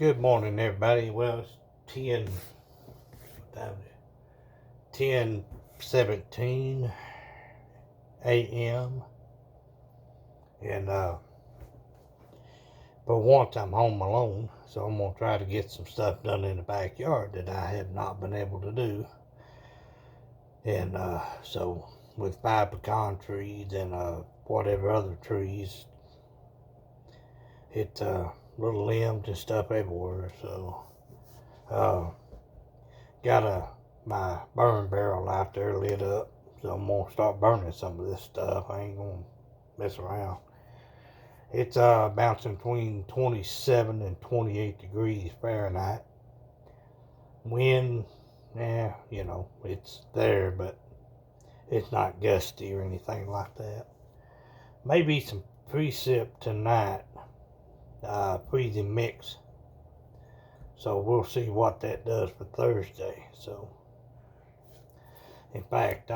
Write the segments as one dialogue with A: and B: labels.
A: Good morning, everybody. Well, it's 10, what time is it? 10:17 a.m. And for once, I'm home alone, so I'm gonna try to get some stuff done in the backyard that I have not been able to do. And so with 5 pecan trees and whatever other trees, it's little limbs and stuff everywhere. So got my burn barrel out there lit up, so I'm gonna start burning some of this stuff. I ain't gonna mess around. It's bouncing between 27 and 28 degrees Fahrenheit. Wind, it's there, but it's not gusty or anything like that. Maybe some precip tonight, freezing mix. So we'll see what that does for Thursday. So, in fact,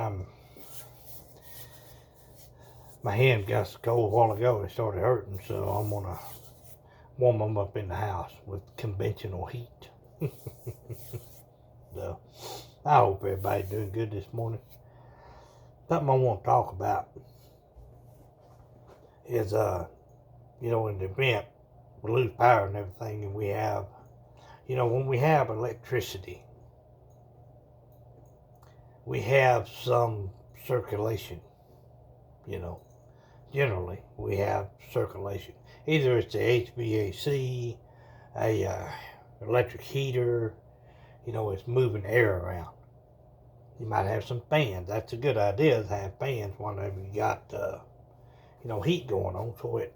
A: my hand got so cold a while ago, it started hurting. So I'm gonna warm them up in the house with conventional heat. So I hope everybody's doing good this morning. Something I want to talk about is, in the event we lose power and everything, and we have, when we have electricity, we have some circulation, generally we have circulation. Either it's the HVAC, a electric heater, it's moving air around. You might have some fans. That's a good idea to have fans whenever you got, heat going on, so it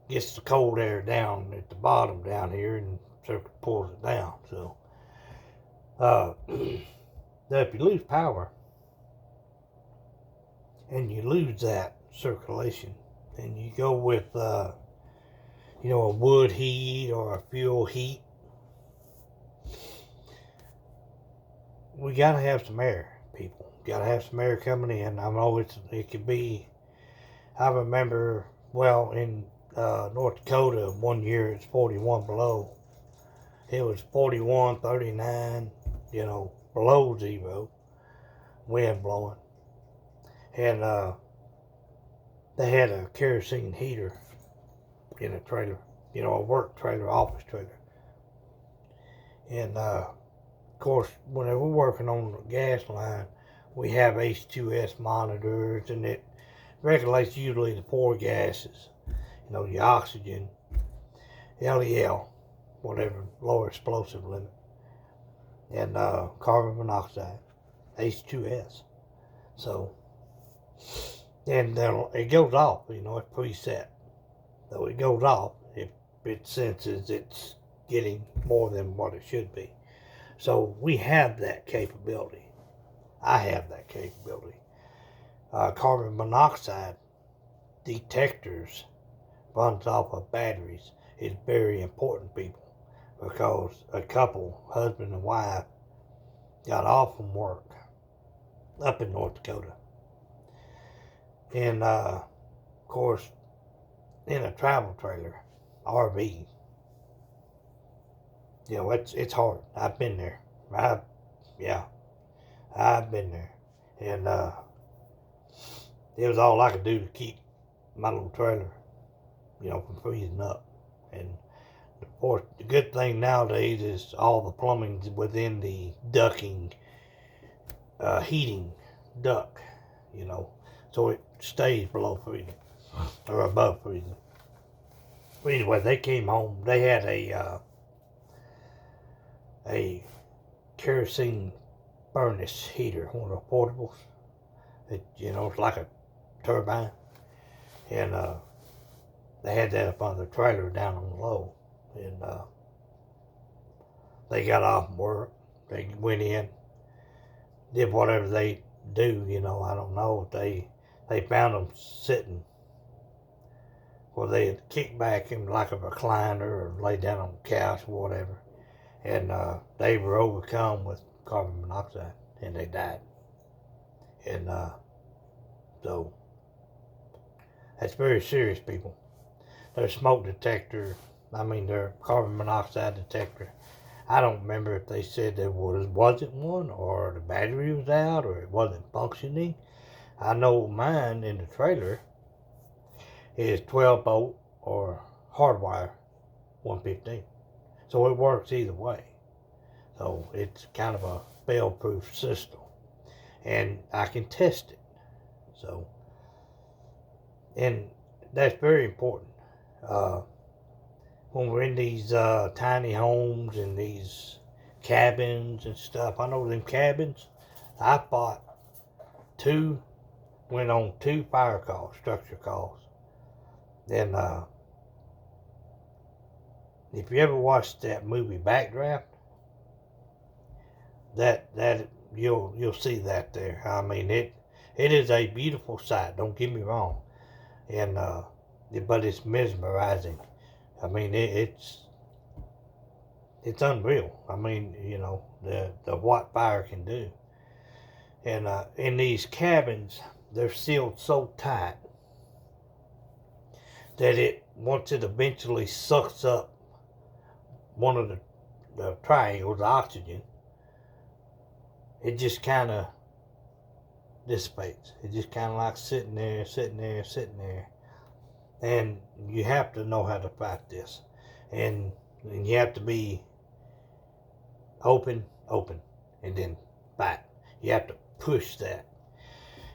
A: gets the cold air down at the bottom down here and pulls it down. So, if you lose power and you lose that circulation, and you go with, a wood heat or a fuel heat, we gotta have some air, people. Gotta have some air coming in. I know it could be. I remember, in North Dakota, one year it's 41 below. It was 41, 39, below zero, wind blowing. And they had a kerosene heater in a trailer, a work trailer, office trailer. And of course, whenever we're working on the gas line, we have H2S monitors, and it regulates usually the poor gases, the oxygen, LEL, whatever, lower explosive limit, and carbon monoxide, H2S. So, and it goes off, it's preset. So it goes off if it senses it's getting more than what it should be. So we have that capability. I have that capability. Carbon monoxide detectors runs off of batteries is very important, people, because a couple, husband and wife, got off from work up in North Dakota. And, of course, in a travel trailer, RV, it's hard. I've been there. I've been there. And it was all I could do to keep my little trailer, from freezing up. And of course, the good thing nowadays is all the plumbing's within the ducting, heating duct, so it stays below freezing or above freezing. But anyway, they came home. They had a kerosene furnace heater, one of the portables. It's like a turbine, and they had that up on the trailer down on the low. And they got off work. They went in, did whatever they do. I don't know if they found them sitting where they had kicked back in like a recliner or lay down on the couch or whatever, and they were overcome with carbon monoxide and they died. And so that's very serious, people. Their smoke detector I mean, their carbon monoxide detector. I don't remember if they said there wasn't one, or the battery was out, or it wasn't functioning. I know mine in the trailer is 12 volt or hardwire 115. So it works either way. So it's kind of a fail-proof system. And I can test it. So, and that's very important. When we're in these tiny homes and these cabins and stuff, I know them cabins, I fought went on 2 fire calls, structure calls. Then, if you ever watched that movie Backdraft, that you'll see that there. I mean, it is a beautiful sight. Don't get me wrong, and but it's mesmerizing. I mean, it's unreal. I mean, you know, the what fire can do. And in these cabins, they're sealed so tight that once it eventually sucks up one of the triangles, the oxygen, it just kind of dissipates. It just kind of like sitting there. And you have to know how to fight this. And you have to be open, and then fight. You have to push that.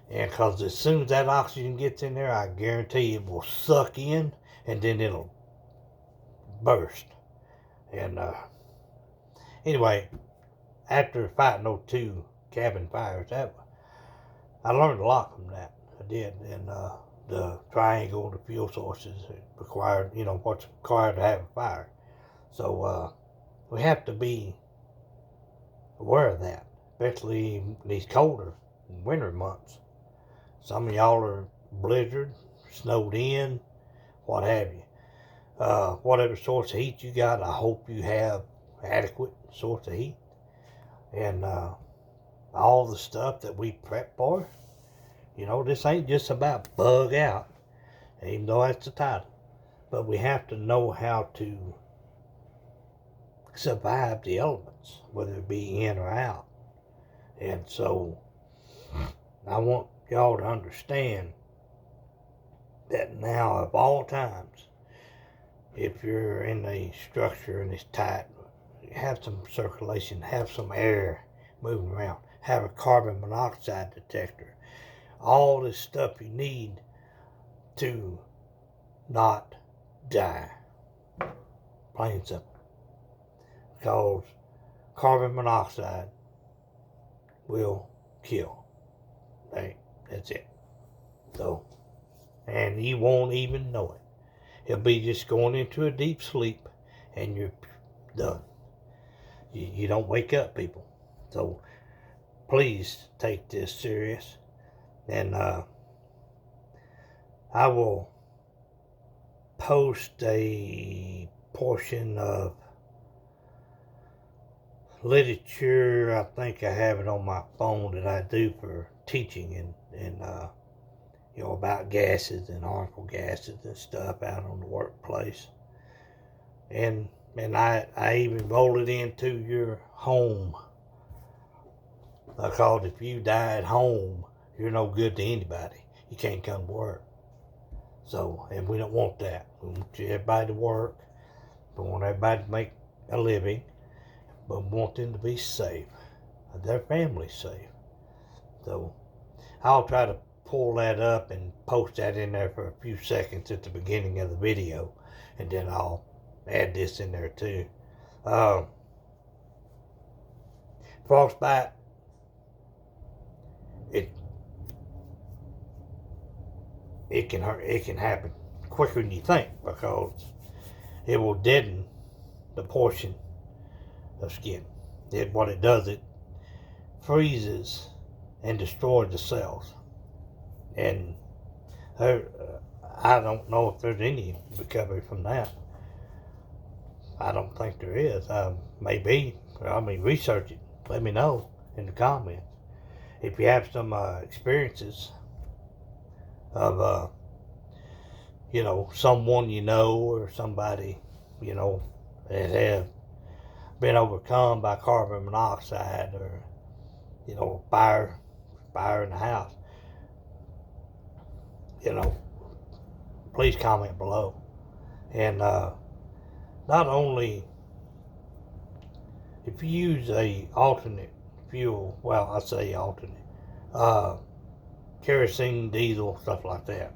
A: And because as soon as that oxygen gets in there, I guarantee it will suck in, and then it'll burst. And anyway, after fighting those 2 cabin fires, I learned a lot from that. I did. And the triangle, the fuel sources required, you know, what's required to have a fire. So we have to be aware of that, especially in these colder winter months. Some of y'all are blizzard, snowed in, what have you. Whatever source of heat you got, I hope you have adequate source of heat. And all the stuff that we prep for, you know, this ain't just about bug out, even though that's the title. But we have to know how to survive the elements, whether it be in or out. And so I want y'all to understand that now of all times, if you're in a structure and it's tight, have some circulation, have some air moving around, have a carbon monoxide detector, all this stuff you need to not die. Plain and simple. Because carbon monoxide will kill. Hey, that's it. So, and you won't even know it. It'll be just going into a deep sleep and you're done. You don't wake up, people. So please take this serious. And I will post a portion of literature. I think I have it on my phone that I do for teaching and you know, about gases and harmful gases and stuff out on the workplace. And I even roll it into your home. Because if you die at home, you're no good to anybody. You can't come to work. So, and we don't want that. We want everybody to work. We want everybody to make a living. But we want them to be safe. Their families safe. So, I'll try to pull that up and post that in there for a few seconds at the beginning of the video. And then I'll add this in there too. Frostbite, it can hurt. It can happen quicker than you think, because it will deaden the portion of skin. What it does, it freezes and destroys the cells. And I don't know if there's any recovery from that. I don't think there is. Maybe. I mean, research it. Let me know in the comments if you have some experiences of you know, someone you know or somebody you know, that have been overcome by carbon monoxide or, you know, fire in the house, you know, please comment below. And not only if you use a alternate fuel, well, I say alternate, kerosene, diesel, stuff like that.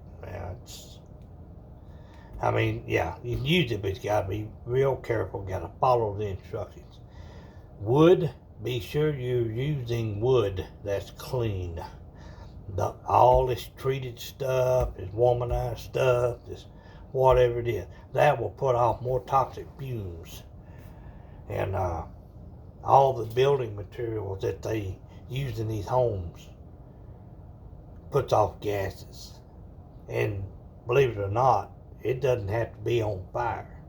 A: Yeah, you can use it, but you gotta be real careful. Gotta follow the instructions. Wood, be sure you're using wood that's clean. All this treated stuff, this womanized stuff, this whatever it is, that will put off more toxic fumes. And all the building materials that they use in these homes puts off gases. And believe it or not, it doesn't have to be on fire.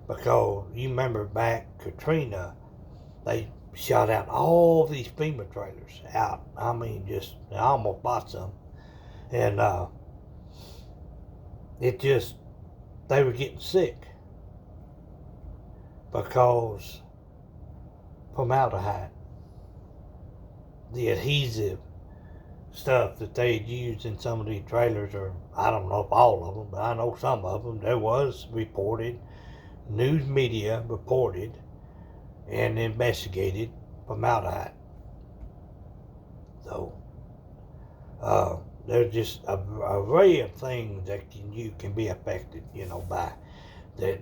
A: Because you remember back Katrina, they shot out all these FEMA trailers out. I almost bought some. And they were getting sick because formaldehyde, the adhesive stuff that they had used in some of these trailers, or I don't know if all of them, but I know some of them, there was reported, news media reported and investigated formaldehyde. So there's just a array of things that you can be affected, you know, by, that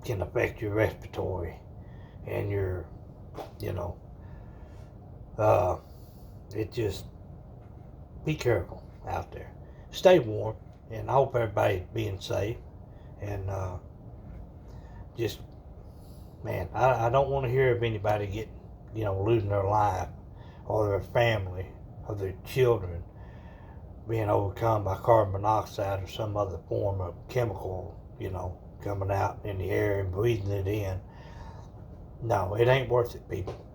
A: can affect your respiratory and your, you know, it just, be careful out there. Stay warm, and I hope everybody's being safe. And just, man, I don't want to hear of anybody getting, you know, losing their life, or their family, or their children being overcome by carbon monoxide or some other form of chemical, you know, coming out in the air and breathing it in. No, it ain't worth it, people.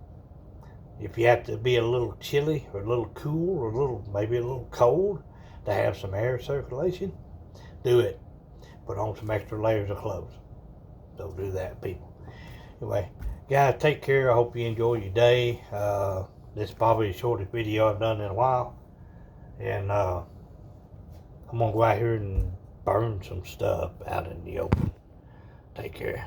A: If you have to be a little chilly or a little cool or maybe a little cold to have some air circulation, do it. Put on some extra layers of clothes. Don't do that, people. Anyway, guys, take care. I hope you enjoy your day. This is probably the shortest video I've done in a while. And I'm going to go out here and burn some stuff out in the open. Take care.